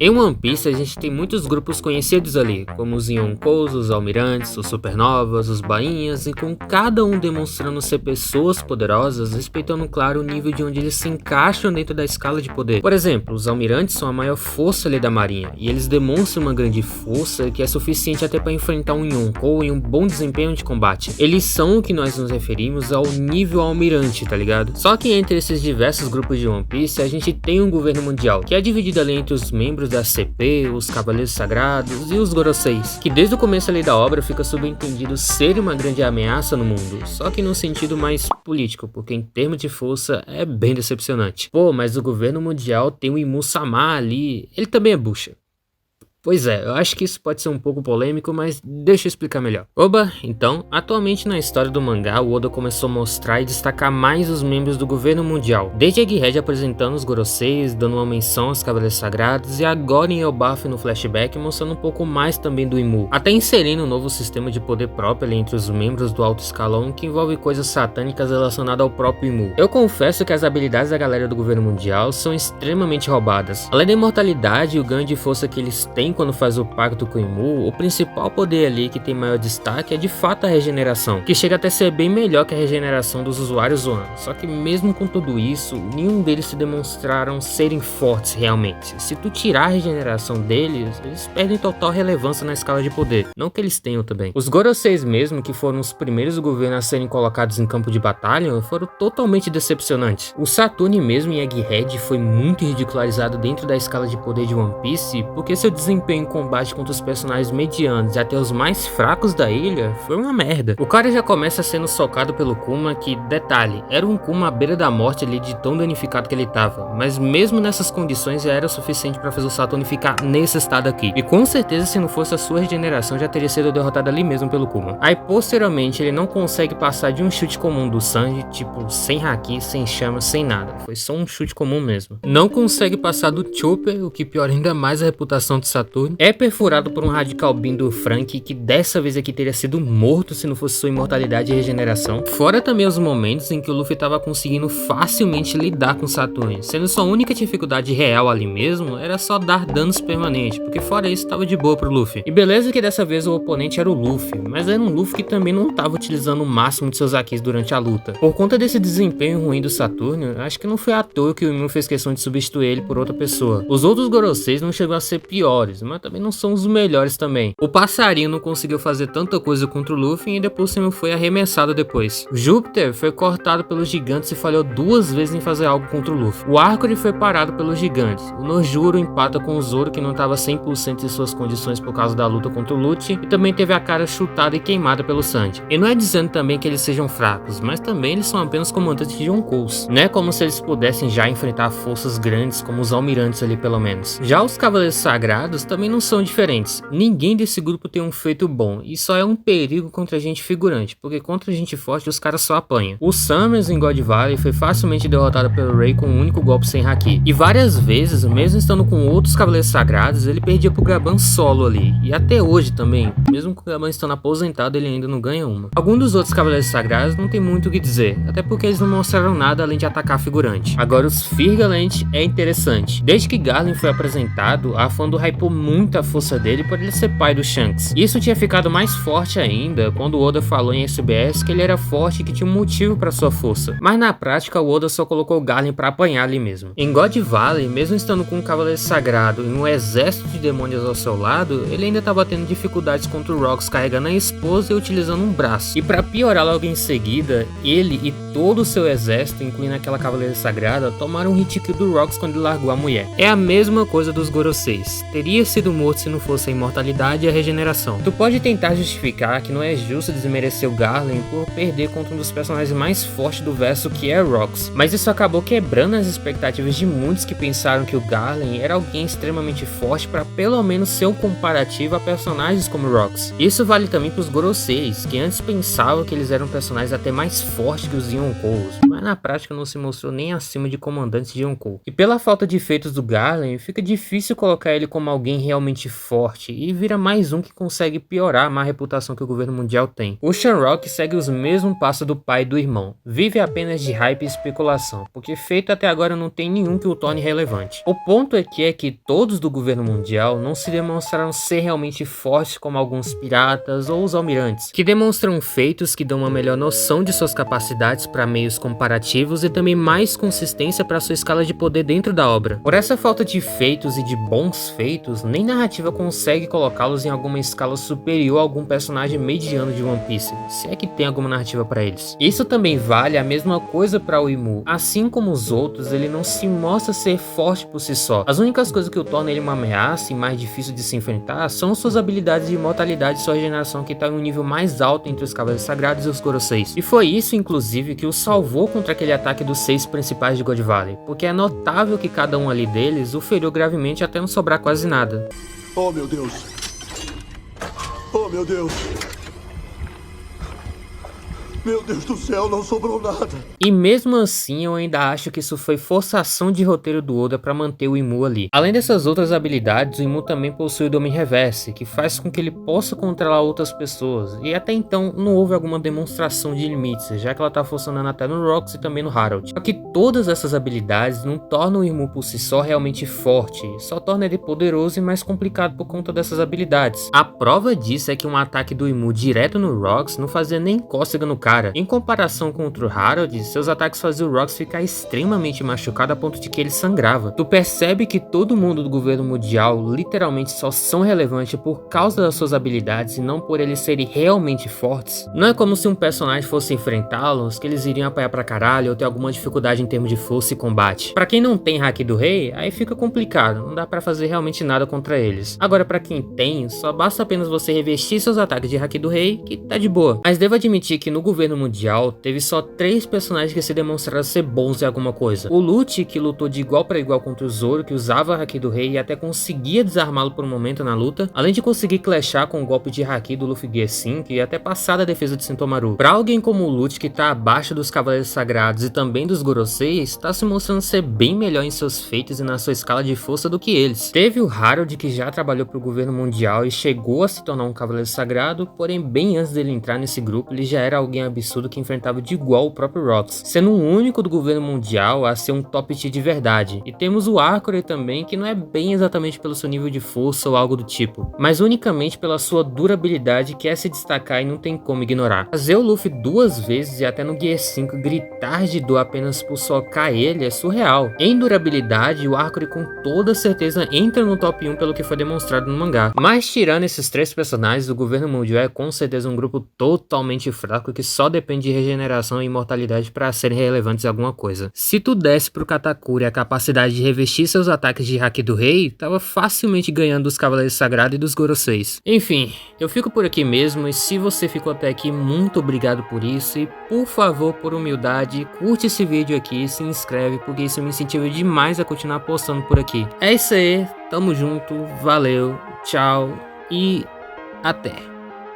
Em One Piece, a gente tem muitos grupos conhecidos ali, como os Yonkous, os Almirantes, os Supernovas, os Bainhas, e com cada um demonstrando ser pessoas poderosas, respeitando claro o nível de onde eles se encaixam dentro da escala de poder. Por exemplo, os Almirantes são a maior força ali da marinha, e eles demonstram uma grande força que é suficiente até para enfrentar um Yonkou em um bom desempenho de combate. Eles são o que nós nos referimos ao nível Almirante, tá ligado? Só que entre esses diversos grupos de One Piece, a gente tem um governo mundial, que é dividido ali entre os membros da CP, os Cavaleiros Sagrados e os Goroseis, que desde o começo ali da obra fica subentendido ser uma grande ameaça no mundo, só que no sentido mais político, porque em termos de força é bem decepcionante. Pô, mas o governo mundial tem o Imu-sama ali, ele também é bucha. Pois é, eu acho que isso pode ser um pouco polêmico, mas deixa eu explicar melhor. Oba, então, atualmente na história do mangá, o Oda começou a mostrar e destacar mais os membros do governo mundial, desde Egghead apresentando os Goroseis, dando uma menção aos Cavaleiros Sagrados, e agora em Elbaf no flashback mostrando um pouco mais também do Imu, até inserindo um novo sistema de poder próprio ali entre os membros do alto escalão que envolve coisas satânicas relacionadas ao próprio Imu. Eu confesso que as habilidades da galera do governo mundial são extremamente roubadas. Além da imortalidade e o ganho de força que eles têm quando faz o pacto com o Imu, o principal poder ali que tem maior destaque é de fato a regeneração, que chega até ser bem melhor que a regeneração dos usuários Zoan. Só que mesmo com tudo isso, nenhum deles se demonstraram serem fortes realmente. Se tu tirar a regeneração deles, eles perdem total relevância na escala de poder, não que eles tenham também. Os Goroseis mesmo, que foram os primeiros do governo a serem colocados em campo de batalha, foram totalmente decepcionantes. O Saturn mesmo em Egghead foi muito ridicularizado dentro da escala de poder de One Piece, porque seu desempenho em combate contra os personagens medianos e até os mais fracos da ilha foi uma merda. O cara já começa sendo socado pelo Kuma, que, detalhe, era um Kuma à beira da morte ali de tão danificado que ele tava, mas mesmo nessas condições já era o suficiente para fazer o Saturn ficar nesse estado aqui, e com certeza se não fosse a sua regeneração já teria sido derrotado ali mesmo pelo Kuma. Aí posteriormente ele não consegue passar de um chute comum do Sanji, tipo sem haki, sem chama, sem nada, foi só um chute comum mesmo. Não consegue passar do Chopper, o que piora ainda mais a reputação de Saturn. É perfurado por um Radical Beam do Frank, que dessa vez aqui teria sido morto se não fosse sua imortalidade e regeneração. Fora também os momentos em que o Luffy estava conseguindo facilmente lidar com Saturn, sendo sua única dificuldade real ali mesmo era só dar danos permanentes, porque fora isso estava de boa pro Luffy. E beleza que dessa vez o oponente era o Luffy, mas era um Luffy que também não estava utilizando o máximo de seus hakis durante a luta. Por conta desse desempenho ruim do Saturn, acho que não foi à toa que o Imu fez questão de substituir ele por outra pessoa. Os outros Goroseis não chegou a ser piores, mas também não são os melhores também. O passarinho não conseguiu fazer tanta coisa contra o Luffy e depois foi arremessado depois. O Júpiter foi cortado pelos gigantes e falhou 2 vezes em fazer algo contra o Luffy. O Arcori foi parado pelos gigantes. O Nojuro empata com o Zoro, que não estava 100% de suas condições por causa da luta contra o Lute, e também teve a cara chutada e queimada pelo Sanji. E não é dizendo também que eles sejam fracos, mas também eles são apenas comandantes de Yonkous. Não é como se eles pudessem já enfrentar forças grandes como os almirantes ali pelo menos. Já os Cavaleiros Sagrados também não são diferentes. Ninguém desse grupo tem um feito bom, e só é um perigo contra gente figurante, porque contra gente forte os caras só apanham. O Summers em God Valley foi facilmente derrotado pelo Ray com um único golpe sem haki, e várias vezes, mesmo estando com outros Cavaleiros Sagrados, ele perdia pro Gaban solo ali, e até hoje também, mesmo com o Gaban estando aposentado, ele ainda não ganha uma. Alguns dos outros Cavaleiros Sagrados não tem muito o que dizer, até porque eles não mostraram nada além de atacar figurante. Agora os Firgalent é interessante. Desde que Garland foi apresentado, a Fando hypou muito a força dele por ele ser pai do Shanks. Isso tinha ficado mais forte ainda quando o Oda falou em SBS que ele era forte e que tinha um motivo para sua força. Mas na prática o Oda só colocou o Garland para apanhar ali mesmo. Em God Valley, mesmo estando com um cavaleiro sagrado e um exército de demônios ao seu lado, ele ainda estava tendo dificuldades contra o Rox carregando a esposa e utilizando um braço. E para piorar logo em seguida, ele e todo o seu exército, incluindo aquela cavaleira sagrada, tomaram um hit kill do Rox quando ele largou a mulher. É a mesma coisa dos Goroseis. Teria sido morto se não fosse a imortalidade e a regeneração. Tu pode tentar justificar que não é justo desmerecer o Garland por perder contra um dos personagens mais fortes do verso, que é Rox, mas isso acabou quebrando as expectativas de muitos que pensaram que o Garland era alguém extremamente forte para pelo menos ser um comparativo a personagens como Rox. Isso vale também para os Goroseis, que antes pensavam que eles eram personagens até mais fortes que os Yonkous, mas mas na prática não se mostrou nem acima de comandantes de Yonkou. E pela falta de feitos do Garland, fica difícil colocar ele como alguém realmente forte, e vira mais um que consegue piorar a má reputação que o governo mundial tem. O Shamrock segue os mesmos passos do pai e do irmão, vive apenas de hype e especulação, porque feito até agora não tem nenhum que o torne relevante. O ponto é que todos do governo mundial não se demonstraram ser realmente fortes como alguns piratas ou os almirantes, que demonstram feitos que dão uma melhor noção de suas capacidades para meios comparativos e também mais consistência para sua escala de poder dentro da obra. Por essa falta de feitos e de bons feitos, nem narrativa consegue colocá-los em alguma escala superior a algum personagem mediano de One Piece, se é que tem alguma narrativa para eles. Isso também vale a mesma coisa para o Imu. Assim como os outros, ele não se mostra ser forte por si só. As únicas coisas que o tornam ele uma ameaça e mais difícil de se enfrentar são suas habilidades de imortalidade e sua regeneração, que está em um nível mais alto entre os Cavaleiros Sagrados e os Goroseis. E foi isso, inclusive, que o salvou contra aquele ataque dos 6 principais de God Valley, porque é notável que cada um ali deles o feriu gravemente até não sobrar quase nada. Oh meu Deus! Oh meu Deus! Meu Deus do céu, não sobrou nada. E mesmo assim, eu ainda acho que isso foi forçação de roteiro do Oda para manter o Imu ali. Além dessas outras habilidades, o Imu também possui o Domínio Reverse, que faz com que ele possa controlar outras pessoas. E até então, não houve alguma demonstração de limites, já que ela tá funcionando até no Rocks e também no Harold. Só que todas essas habilidades não tornam o Imu por si só realmente forte, só torna ele poderoso e mais complicado por conta dessas habilidades. A prova disso é que um ataque do Imu direto no Rocks não fazia nem cócega no cara. Em comparação contra o Harold, seus ataques faziam o Rocks ficar extremamente machucado a ponto de que ele sangrava. Tu percebe que todo mundo do governo mundial literalmente só são relevantes por causa das suas habilidades e não por eles serem realmente fortes. Não é como se um personagem fosse enfrentá-los que eles iriam apanhar pra caralho ou ter alguma dificuldade em termos de força e combate. Pra quem não tem Haki do Rei, aí fica complicado, não dá pra fazer realmente nada contra eles. Agora pra quem tem, só basta apenas você revestir seus ataques de Haki do Rei que tá de boa. Mas devo admitir que no governo mundial teve só 3 personagens que se demonstraram ser bons em alguma coisa. O Lute, que lutou de igual para igual contra o Zoro, que usava Haki do Rei e até conseguia desarmá-lo por um momento na luta, além de conseguir clashar com o golpe de Haki do Luffy Gear 5 e até passar da defesa de Sentomaru. Pra alguém como o Lute, que tá abaixo dos Cavaleiros Sagrados e também dos Goroseis, tá se mostrando ser bem melhor em seus feitos e na sua escala de força do que eles. Teve o Harold, que já trabalhou pro governo mundial e chegou a se tornar um Cavaleiro Sagrado, porém bem antes dele entrar nesse grupo, ele já era alguém absurdo que enfrentava de igual o próprio Rocks, sendo o único do governo mundial a ser um top tier de verdade. E temos o Arcor também, que não é bem exatamente pelo seu nível de força ou algo do tipo, mas unicamente pela sua durabilidade, que é se destacar e não tem como ignorar. Fazer o Luffy 2 vezes e até no Gear 5 gritar de dor apenas por socar ele é surreal. Em durabilidade, o Arcor com toda certeza entra no top 1 pelo que foi demonstrado no mangá. Mas tirando esses 3 personagens, o governo mundial é com certeza um grupo totalmente fraco que só depende de regeneração e imortalidade para serem relevantes em alguma coisa. Se tu desse pro Katakuri a capacidade de revestir seus ataques de Haki do Rei, tava facilmente ganhando dos Cavaleiros Sagrados e dos Goroseis. Enfim, eu fico por aqui mesmo, e se você ficou até aqui, muito obrigado por isso, e por favor, por humildade, curte esse vídeo aqui e se inscreve, porque isso me incentiva demais a continuar postando por aqui. É isso aí, tamo junto, valeu, tchau e até!